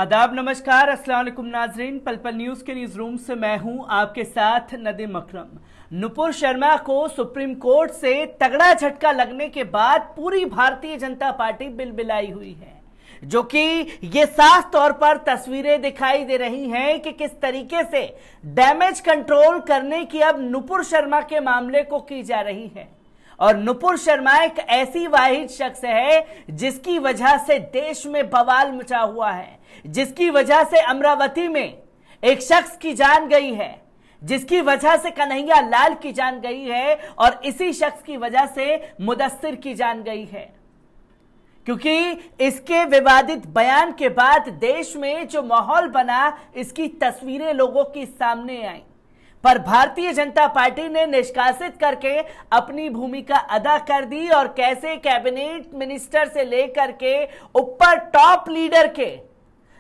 आदाब, नमस्कार, अस्सलाम वालेकुम नाजरीन। पल पल न्यूज के न्यूज रूम से मैं हूं आपके साथ नदीम अकरम। नुपुर शर्मा को सुप्रीम कोर्ट से तगड़ा झटका लगने के बाद पूरी भारतीय जनता पार्टी बिलबिलाई हुई है, जो कि ये साफ तौर पर तस्वीरें दिखाई दे रही हैं कि किस तरीके से डैमेज कंट्रोल करने की अब नुपुर शर्मा के मामले को की जा रही है। और नुपुर शर्मा एक ऐसी वाहिद शख्स है जिसकी वजह से देश में बवाल मचा हुआ है, जिसकी वजह से अमरावती में एक शख्स की जान गई है, जिसकी वजह से कन्हैया लाल की जान गई है और इसी शख्स की वजह से मुदस्सिर की जान गई है। क्योंकि इसके विवादित बयान के बाद देश में जो माहौल बना, इसकी तस्वीरें लोगों के सामने आई, पर भारतीय जनता पार्टी ने निष्कासित करके अपनी भूमिका अदा कर दी और कैसे कैबिनेट मिनिस्टर से लेकर के ऊपर टॉप लीडर के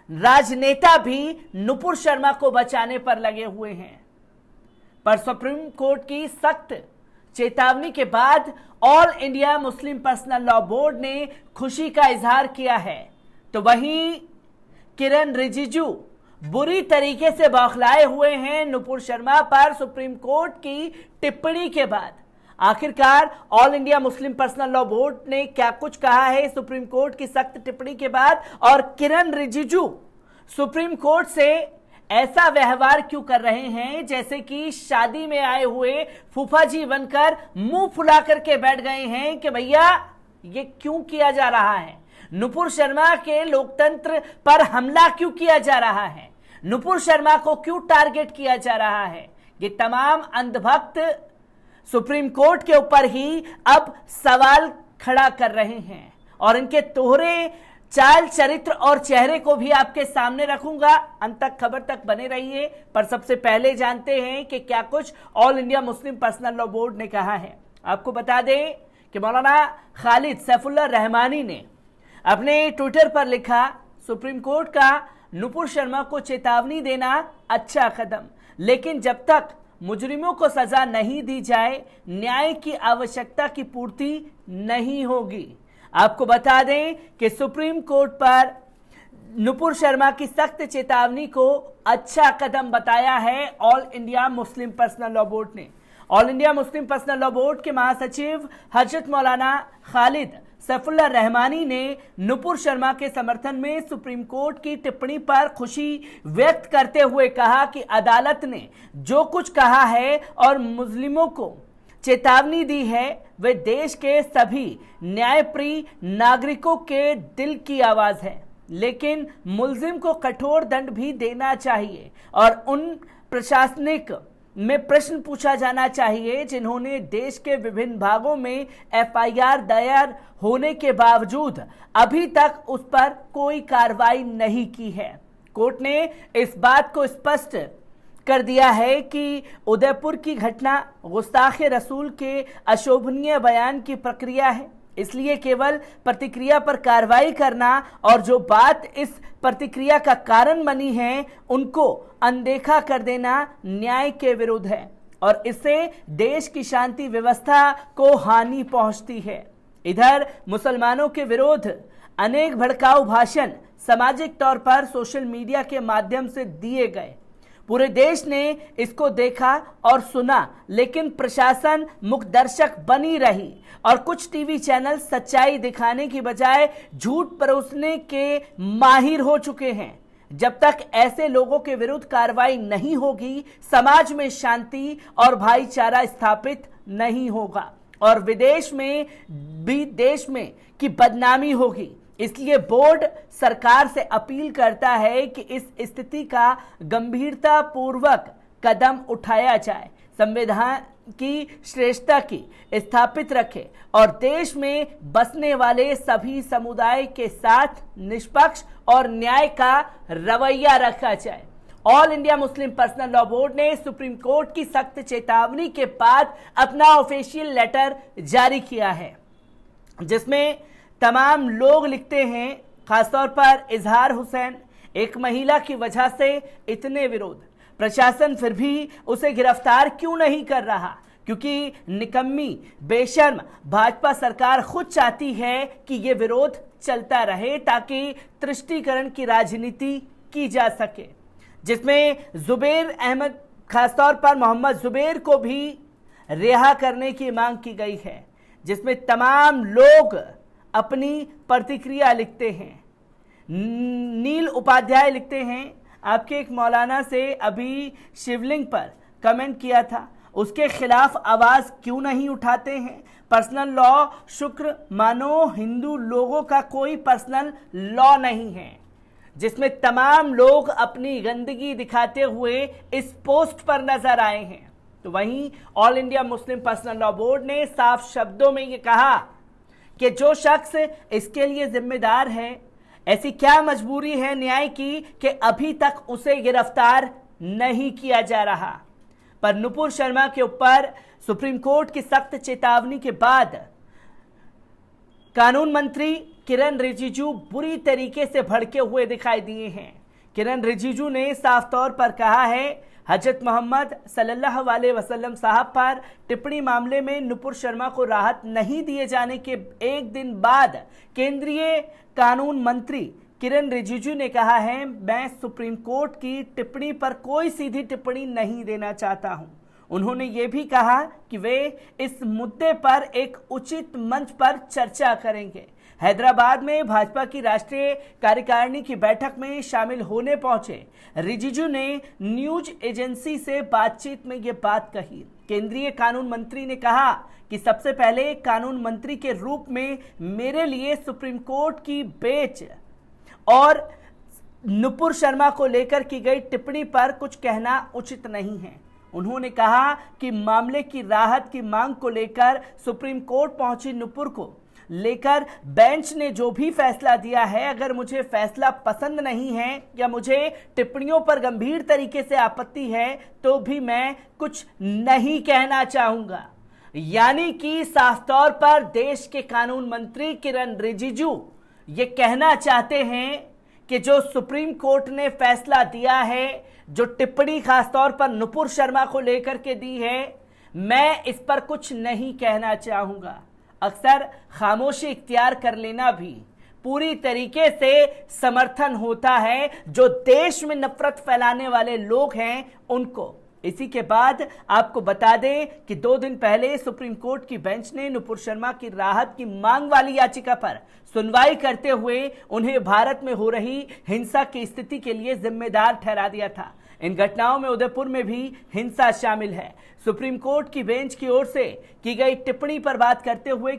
राजनेता भी नुपुर शर्मा को बचाने पर लगे हुए हैं। पर सुप्रीम कोर्ट की सख्त चेतावनी के बाद all India Muslim Personal Law Board ने खुशी का इजहार किया है, तो वहीं किरण रिजिजू बुरी तरीके से बौखलाए हुए हैं नुपुर शर्मा पर सुप्रीम कोर्ट की टिप्पणी के बाद। आखिरकार all India Muslim Personal Law Board ने क्या कुछ कहा है सुप्रीम कोर्ट की सख्त टिप्पणी के बाद, और किरण रिजिजू सुप्रीम कोर्ट से ऐसा व्यवहार क्यों कर रहे हैं जैसे कि शादी में आए हुए फूफा जी बनकर मुंह फुला करके बैठ गए हैं कि भैया ये क्यों किया जा रहा है, नुपुर शर्मा के लोकतंत्र पर हमला क्यों किया जा रहा है, नुपुर शर्मा को क्यों टारगेट किया जा रहा है। ये तमाम अंधभक्त सुप्रीम कोर्ट के ऊपर ही अब सवाल खड़ा कर रहे हैं और इनके तोहरे चाल चरित्र और चेहरे को भी आपके सामने रखूंगा। अंत तक खबर तक बने रहिए। पर सबसे पहले जानते हैं कि क्या कुछ all India Muslim Personal Law Board ने कहा है। आपको बता दें कि मौलाना खालिद सैफुल्लाह रहमानी ने अपने ट्विटर पर लिखा, सुप्रीम कोर्ट का नुपुर शर्मा को चेतावनी देना अच्छा कदम, लेकिन जब तक मुजरिमों को सजा नहीं दी जाए न्याय की आवश्यकता की पूर्ति नहीं होगी। आपको बता दें कि सुप्रीम कोर्ट पर नुपुर शर्मा की सख्त चेतावनी को अच्छा कदम बताया है All India Muslim Personal Law Board ने। All India Muslim Personal Law Board के महासचिव हजरत मौलाना खालिद सैफुल्लाह रहमानी ने नुपुर शर्मा के समर्थन में सुप्रीम कोर्ट की टिप्पणी पर खुशी व्यक्त करते हुए कहा कि अदालत ने जो कुछ कहा है और मुस्लिमों को चेतावनी दी है वे देश के सभी न्यायप्रिय नागरिकों के दिल की आवाज है, लेकिन मुलजिम को कठोर दंड भी देना चाहिए और उन प्रशासनिक में प्रश्न पूछा जाना चाहिए जिन्होंने देश के विभिन्न भागों में एफआईआर दायर होने के बावजूद अभी तक उस पर कोई कार्रवाई नहीं की है। कोर्ट ने इस बात को स्पष्ट कर दिया है कि उदयपुर की घटना गुस्ताखे रसूल के अशोभनीय बयान की प्रक्रिया है, इसलिए केवल प्रतिक्रिया पर कार्रवाई करना और जो बात इस प्रतिक्रिया का कारण बनी है उनको अनदेखा कर देना न्याय के विरुद्ध है और इससे देश की शांति व्यवस्था को हानि पहुंचती है। इधर मुसलमानों के विरोध अनेक भड़काऊ भाषण सामाजिक तौर पर सोशल मीडिया के माध्यम से दिए गए। पूरे देश ने इसको देखा और सुना, लेकिन प्रशासन मुखदर्शक बनी रही और कुछ टीवी चैनल सच्चाई दिखाने की बजाय झूठ परोसने के माहिर हो चुके हैं। जब तक ऐसे लोगों के विरुद्ध कार्रवाई नहीं होगी समाज में शांति और भाईचारा स्थापित नहीं होगा और विदेश में भी देश में की बदनामी होगी। इसलिए बोर्ड सरकार से अपील करता है कि इस स्थिति का गंभीरता पूर्वक कदम उठाया जाए, संविधान की श्रेष्ठता की स्थापित रखे और देश में बसने वाले सभी समुदाय के साथ निष्पक्ष और न्याय का रवैया रखा जाए। All India Muslim Personal Law Board ने सुप्रीम कोर्ट की सख्त चेतावनी के बाद अपना ऑफिशियल लेटर जारी किया है, जिसमें तमाम लोग लिखते हैं, खासतौर पर इजहार हुसैन, एक महिला की वजह से इतने विरोध, प्रशासन फिर भी उसे गिरफ्तार क्यों नहीं कर रहा, क्योंकि निकम्मी बेशर्म भाजपा सरकार खुद चाहती है कि ये विरोध चलता रहे ताकि तुष्टीकरण की राजनीति की जा सके, जिसमें जुबैर अहमद, खासतौर पर मोहम्मद जुबैर को भी रिहा करने की मांग की गई है, जिसमें तमाम लोग अपनी प्रतिक्रिया लिखते हैं। नील उपाध्याय लिखते हैं, आपके एक मौलाना से अभी शिवलिंग पर कमेंट किया था, उसके खिलाफ आवाज क्यों नहीं उठाते हैं? पर्सनल लॉ शुक्र मानो, हिंदू लोगों का कोई पर्सनल लॉ नहीं है। जिसमें तमाम लोग अपनी गंदगी दिखाते हुए इस पोस्ट पर नजर आए हैं। तो वहीं all India Muslim Personal Law Board ने साफ शब्दों में यह कहा कि जो शख्स इसके लिए जिम्मेदार है, ऐसी क्या मजबूरी है न्याय की कि अभी तक उसे गिरफ्तार नहीं किया जा रहा। पर नुपुर शर्मा के ऊपर सुप्रीम कोर्ट की सख्त चेतावनी के बाद कानून मंत्री किरण रिजिजू बुरी तरीके से भड़के हुए दिखाई दिए हैं। किरण रिजिजू ने साफ तौर पर कहा है, हजरत मोहम्मद सल्लल्लाहु अलैहि वसल्लम साहब पर टिप्पणी मामले में नुपुर शर्मा को राहत नहीं दिए जाने के एक दिन बाद केंद्रीय कानून मंत्री किरण रिजिजू ने कहा है, मैं सुप्रीम कोर्ट की टिप्पणी पर कोई सीधी टिप्पणी नहीं देना चाहता हूं। उन्होंने ये भी कहा कि वे इस मुद्दे पर एक उचित मंच पर चर्चा करेंगे। हैदराबाद में भाजपा की राष्ट्रीय कार्यकारिणी की बैठक में शामिल होने पहुंचे रिजिजू ने न्यूज एजेंसी से बातचीत में ये बात कही। केंद्रीय कानून मंत्री ने कहा कि सबसे पहले कानून मंत्री के रूप में मेरे लिए सुप्रीम कोर्ट की बेंच और नुपुर शर्मा को लेकर की गई टिप्पणी पर कुछ कहना उचित नहीं है। उन्होंने कहा कि मामले की राहत की मांग को लेकर सुप्रीम कोर्ट पहुंची नुपुर को लेकर बेंच ने जो भी फैसला दिया है, अगर मुझे फैसला पसंद नहीं है या मुझे टिप्पणियों पर गंभीर तरीके से आपत्ति है तो भी मैं कुछ नहीं कहना चाहूंगा। यानी कि साफ तौर पर देश के कानून मंत्री किरण रिजिजू ये कहना चाहते हैं कि जो सुप्रीम कोर्ट ने फैसला दिया है, जो टिप्पणी खासतौर पर नुपुर शर्मा को लेकर के दी है, मैं इस पर कुछ नहीं कहना चाहूंगा। अक्सर खामोशी इख्तियार कर लेना भी पूरी तरीके से समर्थन होता है जो देश में नफरत फैलाने वाले लोग हैं उनको। इसी के बाद आपको बता दें कि 2 दिन पहले सुप्रीम कोर्ट की बेंच ने नुपुर शर्मा की राहत की मांग वाली याचिका पर सुनवाई करते हुए उन्हें भारत में हो रही हिंसा की स्थिति के लिए जिम्मेदार ठहरा दिया था। इन घटनाओं में उदयपुर में भी हिंसा शामिल है। सुप्रीम कोर्ट की बेंच की ओर से की गई टिप्पणी पर बात करते हुए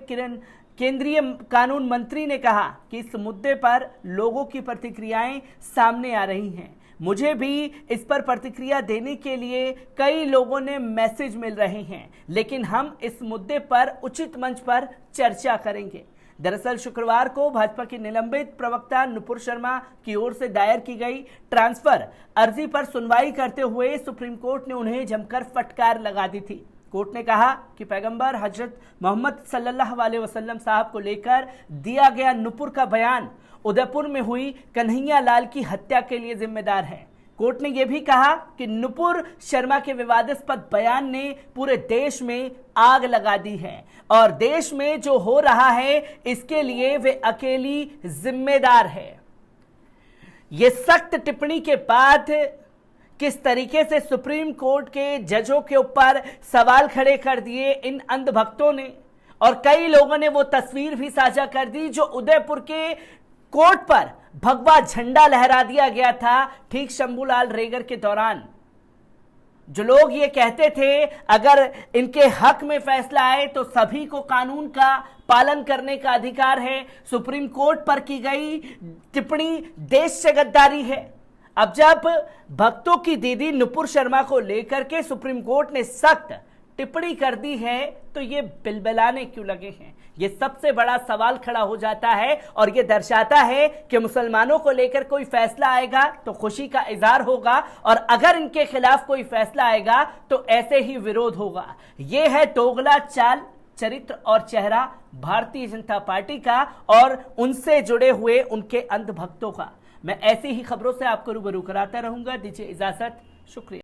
केंद्रीय कानून मंत्री ने कहा कि इस मुद्दे पर लोगों की प्रतिक्रियाएं सामने आ रही हैं। मुझे भी इस पर प्रतिक्रिया देने के लिए कई लोगों ने मैसेज मिल रहे हैं, लेकिन हम इस मुद्दे पर उचित मंच पर चर्चा करेंगे। दरअसल शुक्रवार को भाजपा की निलंबित प्रवक्ता नुपुर शर्मा की ओर से दायर की गई ट्रांसफर अर्जी पर सुनवाई करते हुए सुप्रीम कोर्ट ने उन्हें जमकर फटकार लगा दी थी। कोर्ट ने कहा कि पैगंबर हजरत मोहम्मद सल्लल्लाहु अलैहि वसल्लम साहब को लेकर दिया गया नुपुर का बयान उदयपुर में हुई कन्हैया लाल की हत्या के लिए जिम्मेदार है। कोर्ट ने यह भी कहा कि नुपुर शर्मा के विवादास्पद बयान ने पूरे देश में आग लगा दी है और देश में जो हो रहा है इसके लिए वे अकेली जिम्मेदार है। ये सख्त टिप्पणी के बाद किस तरीके से सुप्रीम कोर्ट के जजों के ऊपर सवाल खड़े कर दिए इन अंधभक्तों ने, और कई लोगों ने वो तस्वीर भी साझा कर दी जो उदयपुर के कोर्ट पर भगवा झंडा लहरा दिया गया था ठीक शंभूलाल रेगर के दौरान। जो लोग ये कहते थे अगर इनके हक में फैसला आए तो सभी को कानून का पालन करने का अधिकार है, सुप्रीम कोर्ट पर की गई टिप्पणी देश से गद्दारी है। अब जब भक्तों की दीदी नुपुर शर्मा को लेकर के सुप्रीम कोर्ट ने सख्त टिप्पणी कर दी है तो ये बिलबिलाने क्यों लगे हैं? ये सबसे बड़ा सवाल खड़ा हो जाता है और ये दर्शाता है कि मुसलमानों को लेकर कोई फैसला आएगा तो खुशी का इजहार होगा और अगर इनके खिलाफ कोई फैसला आएगा तो ऐसे ही विरोध होगा। ये है दोगला चाल, चरित्र और चेहरा भारतीय जनता पार्टी का और उनसे जुड़े हुए उनके अंधभक्तों का। मैं ऐसी ही खबरों से आपको रूबरू कराता रहूंगा। दीजिए इजाजत, शुक्रिया।